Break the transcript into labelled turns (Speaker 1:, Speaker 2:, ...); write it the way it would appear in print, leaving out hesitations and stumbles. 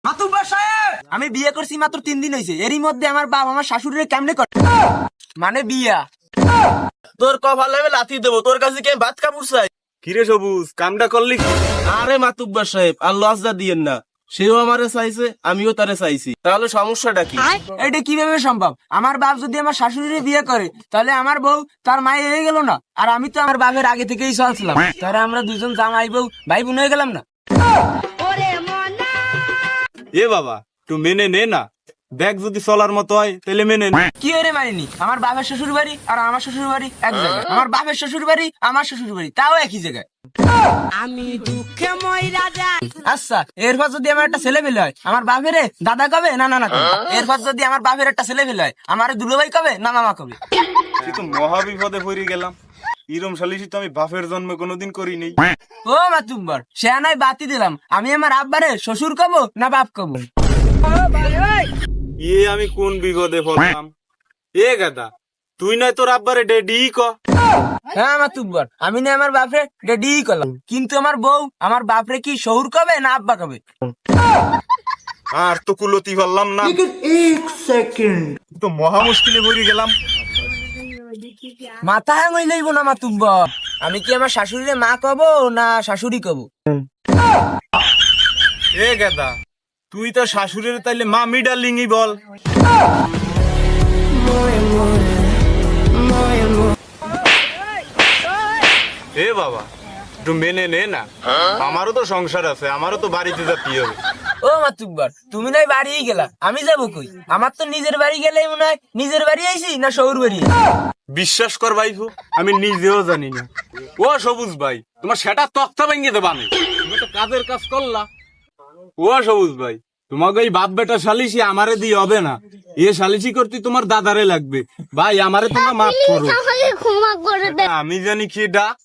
Speaker 1: মাতুব্বর সাহেব, আমি বিয়ে করছি মাত্র 3 দিন হয়েছে, এরই মধ্যে আমার বাপ আমার শাশুড়িরে কেমনে করে মানে বিয়া।
Speaker 2: তোর কপাল হবে লাথি দেবো, তোর কাছে কে ভাত কাপড় চাই?
Speaker 3: কিরে সবুজ, কামটা করলি?
Speaker 2: আরে মাতুব্বর সাহেব, আর লজ্জা দিয়েন না, সেও আমারে চাইছে, আমিও তারে চাইছি, তাহলে সমস্যাটা কি?
Speaker 1: এটা কিভাবে সম্ভব? আমার বাপ যদি আমার শাশুড়িরে বিয়ে করে তাহলে আমার বউ তার মায়ে হয়ে গেল না, আর আমি তো আমার বাপের আগে থেকেই চলছিলাম, তাহলে আমরা দুজন জামাই বউ ভাই বোন হয়ে গেলাম না?
Speaker 3: এ বাবা, তুই মেনে নে না, দেখ যদি চলার মতো হয় তাহলে মেনে নে।
Speaker 1: কি হয়ে মারিনি? আমার বাপের শ্বশুর বাড়ি আর আমার শ্বশুর বাড়ি এক জায়গায়, আমার বাপের শ্বশুর বাড়ি আমার শ্বশুর বাড়ি তাও একই জায়গায়।
Speaker 4: আমি দুঃখে মইরা যাই।
Speaker 1: আচ্ছা, এরপর যদি আমার একটা ছেলে পেলে হয়, আমার বাপের দাদা কবে না নানা কবে? এরপর যদি আমার বাপের একটা ছেলে পেলে হয়, আমার দুলোভাই কবে না মামা কবে?
Speaker 3: তুই তো মহা বিপদে পড়ে গেলাম। ইরম সালিশি তো আমি বাপের জন্মে কোনোদিন করি নেই।
Speaker 1: ও মাতুব্বর, সে নয় বাতি দিলাম, আমি আমার আব্বারে শ্বশুর কব না বাপ কব?
Speaker 3: আমি কোন বিপদে পড়লাম? এ গাদা, তুই নয় তোর আব্বারে ডেডি ক।
Speaker 1: হ্যাঁ মাতুব্বর, আমি না আমার বাপরে ডেডি করলাম, কিন্তু আমার বউ আমার বাপরে কি শ্বশুর কবে না আব্বা কবে?
Speaker 3: আর তো কুলতি পারলাম না, তো মহা মুশকিলে পড়ে গেলাম।
Speaker 1: মাথা হ্যাঁ লইব না মাতুব্বর, আমি কি আমার শাশুড়িরে মা কব না শাশুড়ি কব?
Speaker 3: এ গাদা, তুই তো শাশুড়ির তাইলে মামি ডার্লিংই বল। এ বাবা, একটু মেনে নে না, আমারও তো সংসার আছে, আমারও তো বাড়িতে যেতে হবে।
Speaker 1: ও মাতুব্বর, তুমি নয় বাড়ি গেলা, আমি যাবো কই? আমার তো নিজের বাড়ি গেলে মনে হয় নিজের বাড়ি আইছি না শহুর বাড়ি?
Speaker 3: বিশ্বাস কর ভাইফু, আমি নিজেও জানি না। ও সবুজ ভাই, তোমার সেটা তক্তা ভেঙে দেবা না, তুমি তো কাজের কাজ করলা। ও সবুজ ভাই, তোমাকে এই বাপ বেটা সালিশি আমারে দিয়ে হবে না, এ সালিশি করতে তোমার দাদারে লাগবে। ভাই আমারে তোমরা মাফ করো,
Speaker 5: ক্ষমা করে দে।
Speaker 3: আমি জানি কি ডাক।